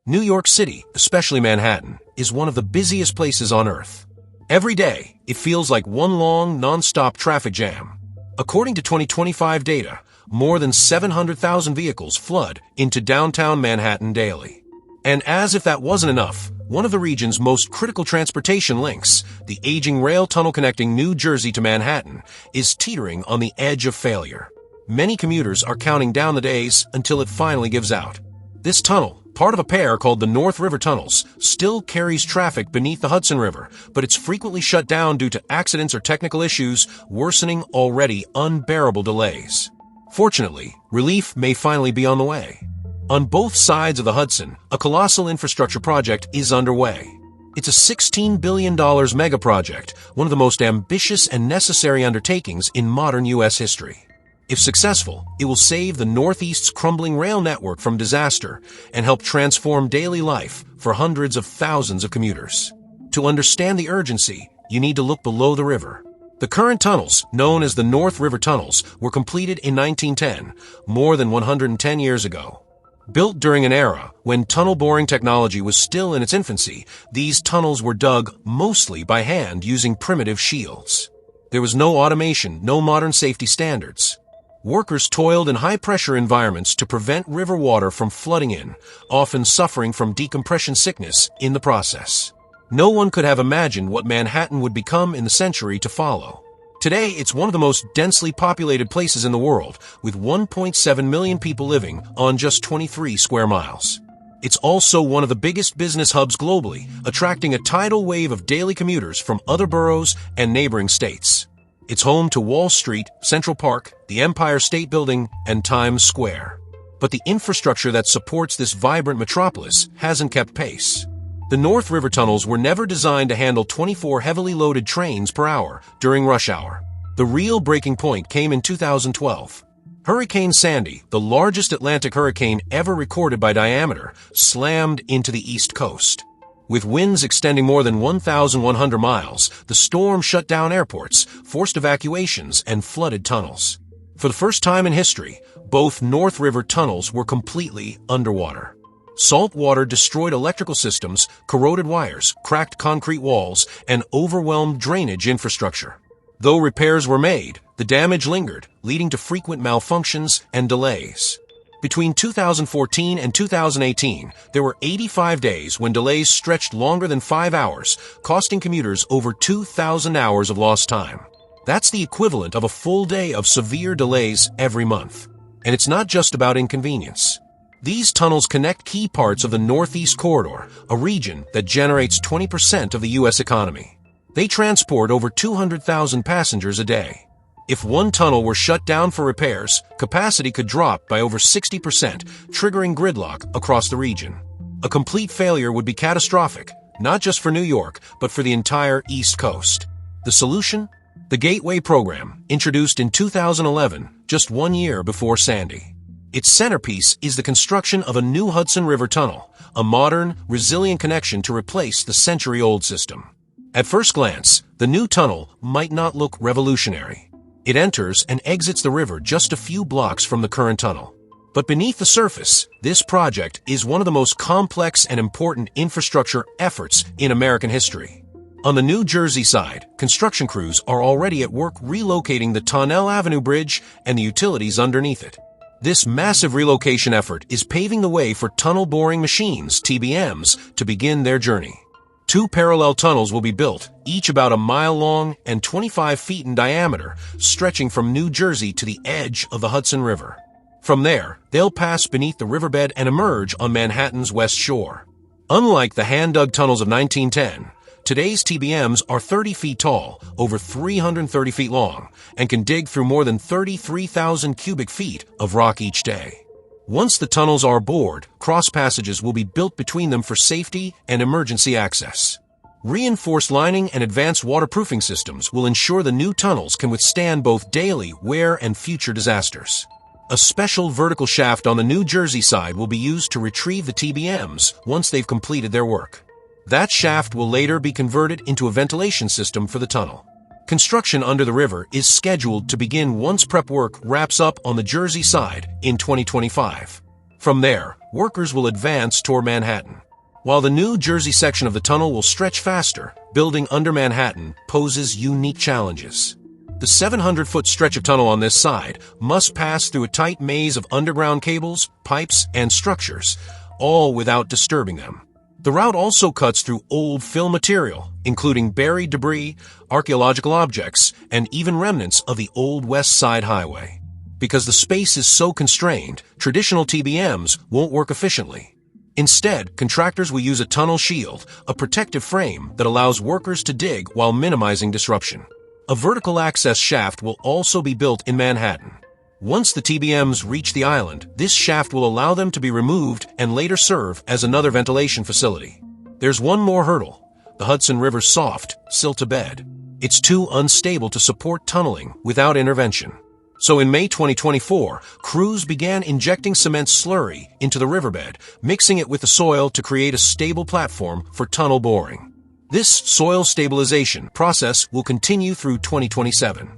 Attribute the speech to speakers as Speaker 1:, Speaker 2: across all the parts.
Speaker 1: New York City, especially Manhattan, is one of the busiest places on Earth. Every day, it feels like one long, non-stop traffic jam. According to 2025 data, more than 700,000 vehicles flood into downtown Manhattan daily. And as if that wasn't enough, one of the region's most critical transportation links, the aging rail tunnel connecting New Jersey to Manhattan, is teetering on the edge of failure. Many commuters are counting down the days until it finally gives out. This tunnel, part of a pair called the North River Tunnels, still carries traffic beneath the Hudson River, but it's frequently shut down due to accidents or technical issues, worsening already unbearable delays. Fortunately, relief may finally be on the way. On both sides of the Hudson, a colossal infrastructure project is underway. It's a $16 billion mega project, one of the most ambitious and necessary undertakings in modern U.S. history. If successful, it will save the Northeast's crumbling rail network from disaster and help transform daily life for hundreds of thousands of commuters. To understand the urgency, you need to look below the river. The current tunnels, known as the North River Tunnels, were completed in 1910, more than 110 years ago. Built during an era when tunnel boring technology was still in its infancy, these tunnels were dug mostly by hand using primitive shields. There was no automation, no modern safety standards. Workers toiled in high-pressure environments to prevent river water from flooding in, often suffering from decompression sickness in the process. No one could have imagined what Manhattan would become in the century to follow. Today, it's one of the most densely populated places in the world, with 1.7 million people living on just 23 square miles. It's also one of the biggest business hubs globally, attracting a tidal wave of daily commuters from other boroughs and neighboring states. It's home to Wall Street, Central Park, the Empire State Building, and Times Square. But the infrastructure that supports this vibrant metropolis hasn't kept pace. The North River Tunnels were never designed to handle 24 heavily loaded trains per hour during rush hour. The real breaking point came in 2012. Hurricane Sandy, the largest Atlantic hurricane ever recorded by diameter, slammed into the East Coast. With winds extending more than 1,100 miles, the storm shut down airports, forced evacuations, and flooded tunnels. For the first time in history, both North River tunnels were completely underwater. Salt water destroyed electrical systems, corroded wires, cracked concrete walls, and overwhelmed drainage infrastructure. Though repairs were made, the damage lingered, leading to frequent malfunctions and delays. Between 2014 and 2018, there were 85 days when delays stretched longer than 5 hours, costing commuters over 2,000 hours of lost time. That's the equivalent of a full day of severe delays every month. And it's not just about inconvenience. These tunnels connect key parts of the Northeast Corridor, a region that generates 20% of the U.S. economy. They transport over 200,000 passengers a day. If one tunnel were shut down for repairs, capacity could drop by over 60%, triggering gridlock across the region. A complete failure would be catastrophic, not just for New York, but for the entire East Coast. The solution? The Gateway Program, introduced in 2011, just 1 year before Sandy. Its centerpiece is the construction of a new Hudson River Tunnel, a modern, resilient connection to replace the century-old system. At first glance, the new tunnel might not look revolutionary. It enters and exits the river just a few blocks from the current tunnel. But beneath the surface, this project is one of the most complex and important infrastructure efforts in American history. On the New Jersey side, construction crews are already at work relocating the Tonnelle Avenue Bridge and the utilities underneath it. This massive relocation effort is paving the way for tunnel boring machines, TBMs, to begin their journey. 2 parallel tunnels will be built, each about a mile long and 25 feet in diameter, stretching from New Jersey to the edge of the Hudson River. From there, they'll pass beneath the riverbed and emerge on Manhattan's West Shore. Unlike the hand-dug tunnels of 1910, today's TBMs are 30 feet tall, over 330 feet long, and can dig through more than 33,000 cubic feet of rock each day. Once the tunnels are bored, cross passages will be built between them for safety and emergency access. Reinforced lining and advanced waterproofing systems will ensure the new tunnels can withstand both daily wear and future disasters. A special vertical shaft on the New Jersey side will be used to retrieve the TBMs once they've completed their work. That shaft will later be converted into a ventilation system for the tunnel. Construction under the river is scheduled to begin once prep work wraps up on the Jersey side in 2025. From there, workers will advance toward Manhattan. While the New Jersey section of the tunnel will stretch faster, building under Manhattan poses unique challenges. The 700-foot stretch of tunnel on this side must pass through a tight maze of underground cables, pipes, and structures, all without disturbing them. The route also cuts through old fill material, including buried debris, archaeological objects, and even remnants of the old West Side Highway. Because the space is so constrained, traditional TBMs won't work efficiently. Instead, contractors will use a tunnel shield, a protective frame that allows workers to dig while minimizing disruption. A vertical access shaft will also be built in Manhattan. Once the TBMs reach the island, this shaft will allow them to be removed and later serve as another ventilation facility. There's one more hurdle: the Hudson River's soft, silt bed. It's too unstable to support tunneling without intervention. So in May 2024, crews began injecting cement slurry into the riverbed, mixing it with the soil to create a stable platform for tunnel boring. This soil stabilization process will continue through 2027.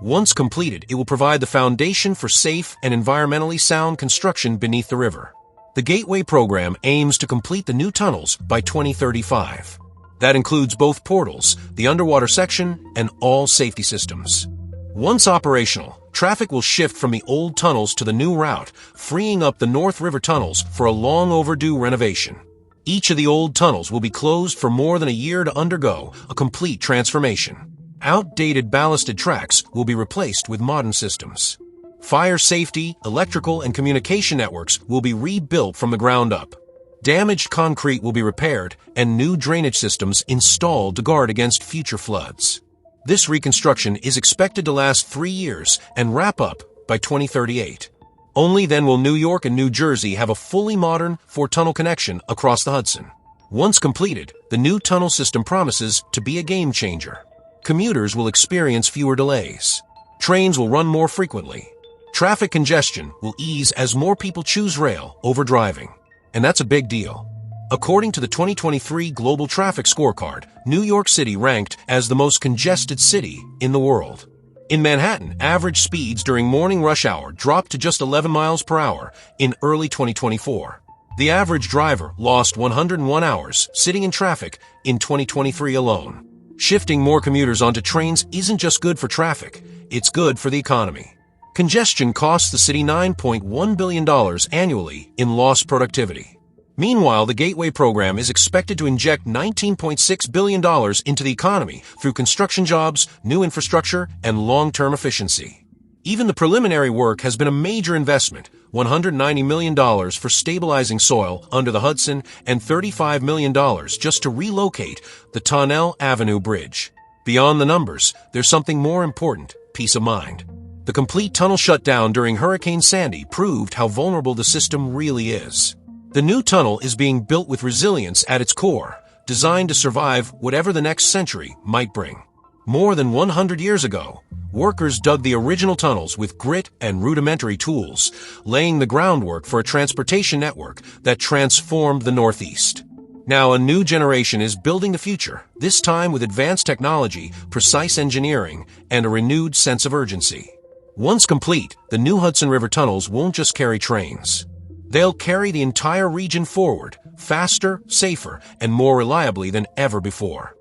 Speaker 1: Once completed, it will provide the foundation for safe and environmentally sound construction beneath the river. The Gateway program aims to complete the new tunnels by 2035. That includes both portals, the underwater section, and all safety systems. Once operational, traffic will shift from the old tunnels to the new route, freeing up the North River tunnels for a long overdue renovation. Each of the old tunnels will be closed for more than a year to undergo a complete transformation. Outdated ballasted tracks will be replaced with modern systems. Fire safety, electrical, and communication networks will be rebuilt from the ground up. Damaged concrete will be repaired and new drainage systems installed to guard against future floods. This reconstruction is expected to last 3 years and wrap up by 2038. Only then will New York and New Jersey have a fully modern four-tunnel connection across the Hudson. Once completed, the new tunnel system promises to be a game-changer. Commuters will experience fewer delays. Trains will run more frequently. Traffic congestion will ease as more people choose rail over driving. And that's a big deal. According to the 2023 Global Traffic Scorecard, New York City ranked as the most congested city in the world. In Manhattan, average speeds during morning rush hour dropped to just 11 miles per hour in early 2024. The average driver lost 101 hours sitting in traffic in 2023 alone. Shifting more commuters onto trains isn't just good for traffic, it's good for the economy. Congestion costs the city $9.1 billion annually in lost productivity. Meanwhile, the Gateway program is expected to inject $19.6 billion into the economy through construction jobs, new infrastructure, and long-term efficiency. Even the preliminary work has been a major investment, $190 million for stabilizing soil under the Hudson and $35 million just to relocate the Tonnelle Avenue Bridge. Beyond the numbers, there's something more important: peace of mind. The complete tunnel shutdown during Hurricane Sandy proved how vulnerable the system really is. The new tunnel is being built with resilience at its core, designed to survive whatever the next century might bring. More than 100 years ago, workers dug the original tunnels with grit and rudimentary tools, laying the groundwork for a transportation network that transformed the Northeast. Now a new generation is building the future, this time with advanced technology, precise engineering, and a renewed sense of urgency. Once complete, the new Hudson River tunnels won't just carry trains. They'll carry the entire region forward, faster, safer, and more reliably than ever before.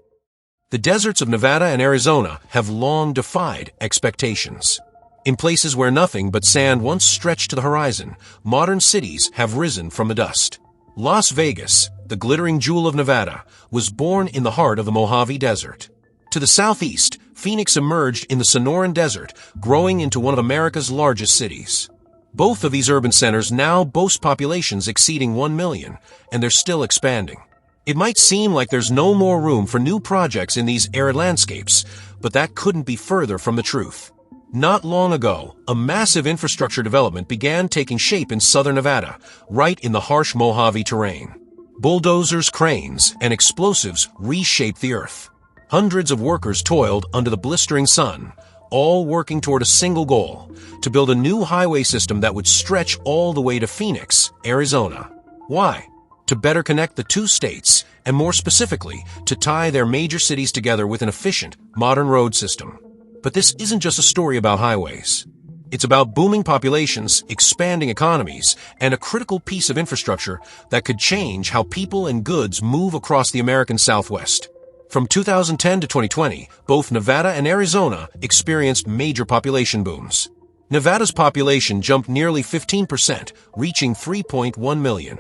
Speaker 1: The deserts of Nevada and Arizona have long defied expectations. In places where nothing but sand once stretched to the horizon, modern cities have risen from the dust. Las Vegas, the glittering jewel of Nevada, was born in the heart of the Mojave Desert. To the southeast, Phoenix emerged in the Sonoran Desert, growing into one of America's largest cities. Both of these urban centers now boast populations exceeding 1 million, and they're still expanding. It might seem like there's no more room for new projects in these arid landscapes, but that couldn't be further from the truth. Not long ago, a massive infrastructure development began taking shape in southern Nevada, right in the harsh Mojave terrain. Bulldozers, cranes, and explosives reshaped the earth. Hundreds of workers toiled under the blistering sun, all working toward a single goal: to build a new highway system that would stretch all the way to Phoenix, Arizona. Why? To better connect the two states, and more specifically, to tie their major cities together with an efficient, modern road system. But this isn't just a story about highways. It's about booming populations, expanding economies, and a critical piece of infrastructure that could change how people and goods move across the American Southwest. From 2010 to 2020, both Nevada and Arizona experienced major population booms. Nevada's population jumped nearly 15%, reaching 3.1 million.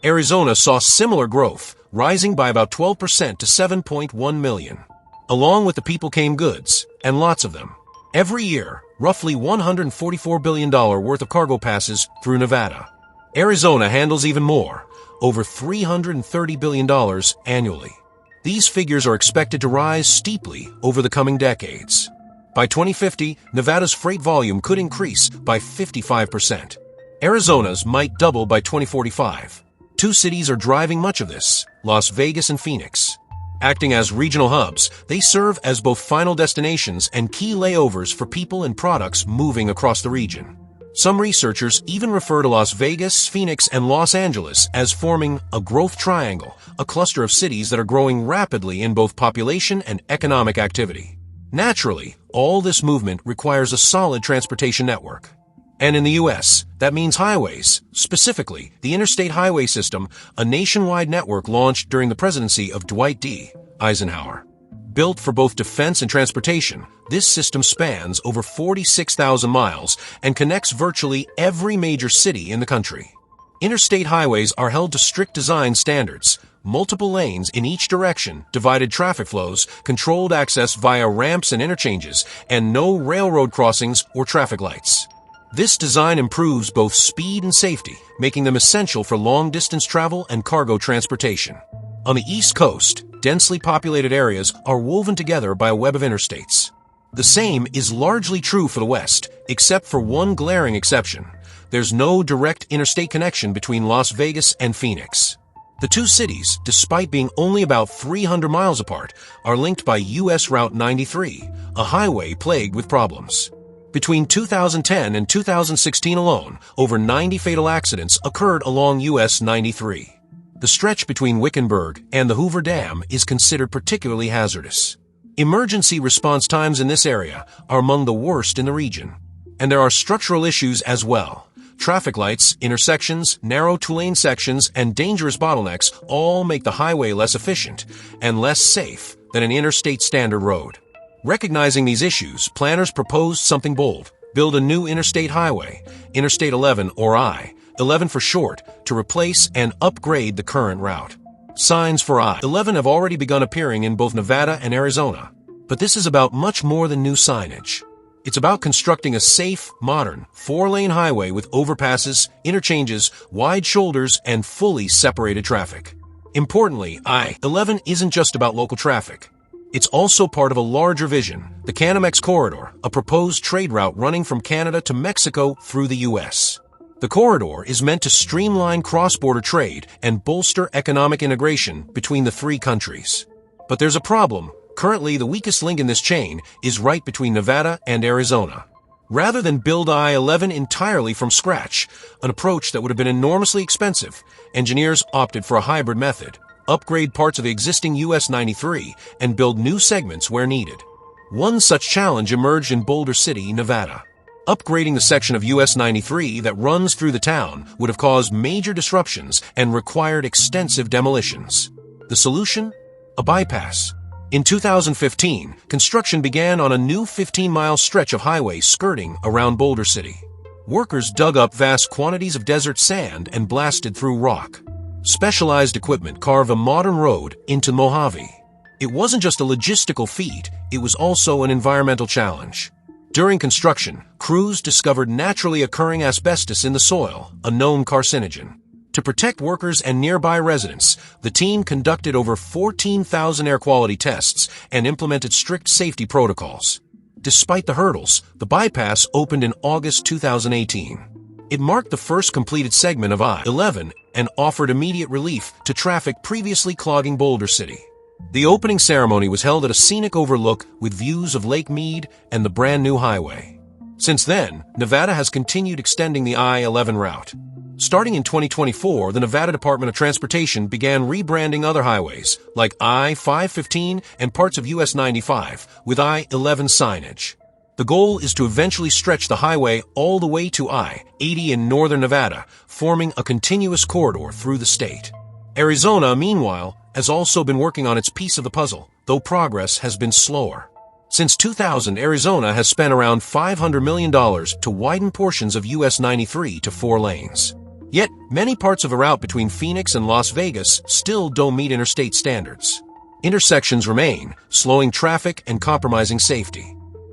Speaker 1: Arizona saw similar growth, rising by about 12% to 7.1 million. Along with the people came goods, and lots of them. Every year, roughly $144 billion worth of cargo passes through Nevada. Arizona handles even more, over $330 billion annually. These figures are expected to rise steeply over the coming decades. By 2050, Nevada's freight volume could increase by 55%. Arizona's might double by 2045. Two cities are driving much of this, Las Vegas and Phoenix. Acting as regional hubs, they serve as both final destinations and key layovers for people and products moving across the region. Some researchers even refer to Las Vegas, Phoenix, and Los Angeles as forming a growth triangle, a cluster of cities that are growing rapidly in both population and economic activity. Naturally, all this movement requires a solid transportation network. And in the U.S., that means highways, specifically the Interstate Highway System, a nationwide network launched during the presidency of Dwight D. Eisenhower. Built for both defense and transportation, this system spans over 46,000 miles and connects virtually every major city in the country. Interstate highways are held to strict design standards, multiple lanes in each direction, divided traffic flows, controlled access via ramps and interchanges, and no railroad crossings or traffic lights. This design improves both speed and safety, making them essential for long-distance travel and cargo transportation. On the East Coast, densely populated areas are woven together by a web of interstates. The same is largely true for the West, except for one glaring exception. There's no direct interstate connection between Las Vegas and Phoenix. The two cities, despite being only about 300 miles apart, are linked by U.S. Route 93, a highway plagued with problems. Between 2010 and 2016 alone, over 90 fatal accidents occurred along US 93. The stretch between Wickenburg and the Hoover Dam is considered particularly hazardous. Emergency response times in this area are among the worst in the region. And there are structural issues as well. Traffic lights, intersections, narrow two-lane sections, and dangerous bottlenecks all make the highway less efficient and less safe than an interstate standard road. Recognizing these issues, planners proposed something bold: build a new interstate highway, Interstate 11 or I-11 for short, to replace and upgrade the current route. Signs for I-11 have already begun appearing in both Nevada and Arizona. But this is about much more than new signage. It's about constructing a safe, modern, four-lane highway with overpasses, interchanges, wide shoulders, and fully separated traffic. Importantly, I-11 isn't just about local traffic. It's also part of a larger vision, the Canamex Corridor, a proposed trade route running from Canada to Mexico through the U.S. The corridor is meant to streamline cross-border trade and bolster economic integration between the three countries. But there's a problem. Currently, the weakest link in this chain is right between Nevada and Arizona. Rather than build I-11 entirely from scratch, an approach that would have been enormously expensive, engineers opted for a hybrid method: upgrade parts of the existing US 93 and build new segments where needed. One such challenge emerged in Boulder City, Nevada. Upgrading the section of US 93 that runs through the town would have caused major disruptions and required extensive demolitions. The solution? A bypass. In 2015, construction began on a new 15-mile stretch of highway skirting around Boulder City. Workers dug up vast quantities of desert sand and blasted through rock. Specialized equipment carved a modern road into Mojave. It wasn't just a logistical feat, it was also an environmental challenge. During construction, crews discovered naturally occurring asbestos in the soil, a known carcinogen. To protect workers and nearby residents, the team conducted over 14,000 air quality tests and implemented strict safety protocols. Despite the hurdles, the bypass opened in August 2018. It marked the first completed segment of I-11 and offered immediate relief to traffic previously clogging Boulder City. The opening ceremony was held at a scenic overlook with views of Lake Mead and the brand new highway. Since then, Nevada has continued extending the I-11 route. Starting in 2024, the Nevada Department of Transportation began rebranding other highways, like I-515 and parts of US 95, with I-11 signage. The goal is to eventually stretch the highway all the way to I-80 in northern Nevada, forming a continuous corridor through the state. Arizona, meanwhile, has also been working on its piece of the puzzle, though progress has been slower. Since 2000, Arizona has spent around $500 million to widen portions of US 93 to 4 lanes. Yet, many parts of a route between Phoenix and Las Vegas still don't meet interstate standards. Intersections remain, slowing traffic and compromising safety.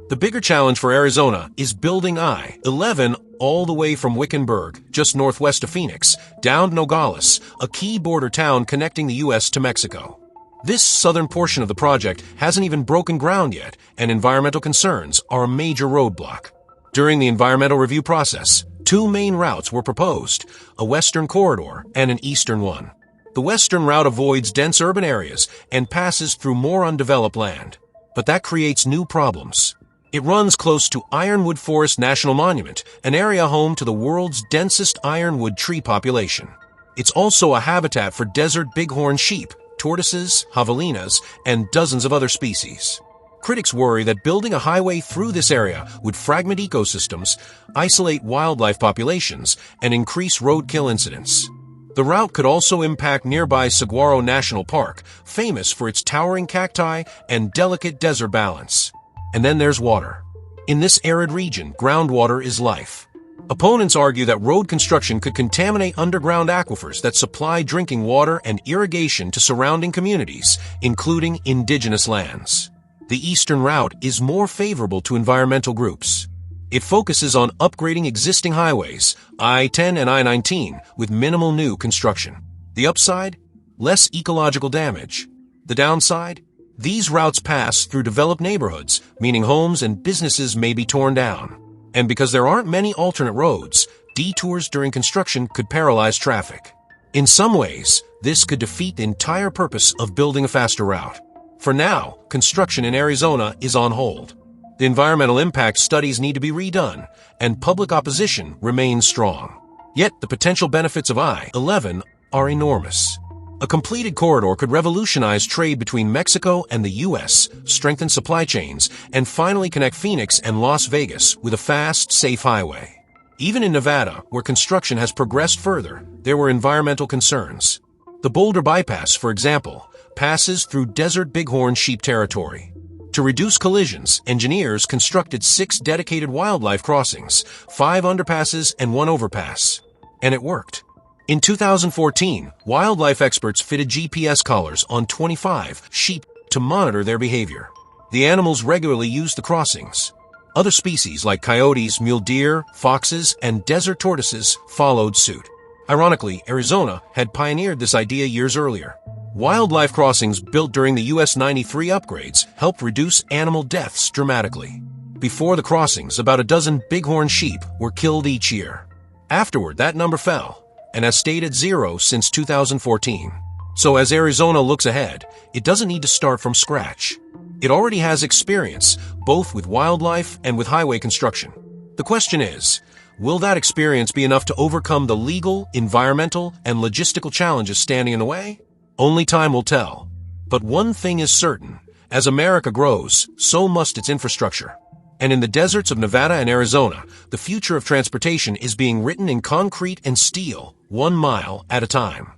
Speaker 1: The bigger challenge for Arizona is building I-11 all the way from Wickenburg, just northwest of Phoenix, down to Nogales, a key border town connecting the U.S. to Mexico. This southern portion of the project hasn't even broken ground yet, and environmental concerns are a major roadblock. During the environmental review process, 2 main routes were proposed, a western corridor and an eastern one. The western route avoids dense urban areas and passes through more undeveloped land. But that creates new problems. It runs close to Ironwood Forest National Monument, an area home to the world's densest ironwood tree population. It's also a habitat for desert bighorn sheep, tortoises, javelinas, and dozens of other species. Critics worry that building a highway through this area would fragment ecosystems, isolate wildlife populations, and increase roadkill incidents. The route could also impact nearby Saguaro National Park, famous for its towering cacti and delicate desert balance. And then there's water. In this arid region, groundwater is life. Opponents argue that road construction could contaminate underground aquifers that supply drinking water and irrigation to surrounding communities, including indigenous lands. The eastern route is more favorable to environmental groups. It focuses on upgrading existing highways, I-10 and I-19, with minimal new construction. The upside? Less ecological damage. The downside? These routes pass through developed neighborhoods, meaning homes and businesses may be torn down. And because there aren't many alternate roads, detours during construction could paralyze traffic. In some ways, this could defeat the entire purpose of building a faster route. For now, construction in Arizona is on hold. The environmental impact studies need to be redone, and public opposition remains strong. Yet the potential benefits of I-11 are enormous. A completed corridor could revolutionize trade between Mexico and the U.S., strengthen supply chains, and finally connect Phoenix and Las Vegas with a fast, safe highway. Even in Nevada, where construction has progressed further, there were environmental concerns. The Boulder Bypass, for example, passes through desert bighorn sheep territory. To reduce collisions, engineers constructed 6 dedicated wildlife crossings, 5 underpasses, and 1 overpass. And it worked. In 2014, wildlife experts fitted GPS collars on 25 sheep to monitor their behavior. The animals regularly used the crossings. Other species like coyotes, mule deer, foxes, and desert tortoises followed suit. Ironically, Arizona had pioneered this idea years earlier. Wildlife crossings built during the US 93 upgrades helped reduce animal deaths dramatically. Before the crossings, about a dozen bighorn sheep were killed each year. Afterward, that number fell, and has stayed at 0 since 2014. So as Arizona looks ahead, it doesn't need to start from scratch. It already has experience, both with wildlife and with highway construction. The question is, will that experience be enough to overcome the legal, environmental, and logistical challenges standing in the way? Only time will tell. But one thing is certain, as America grows, so must its infrastructure. And in the deserts of Nevada and Arizona, the future of transportation is being written in concrete and steel, 1 mile at a time.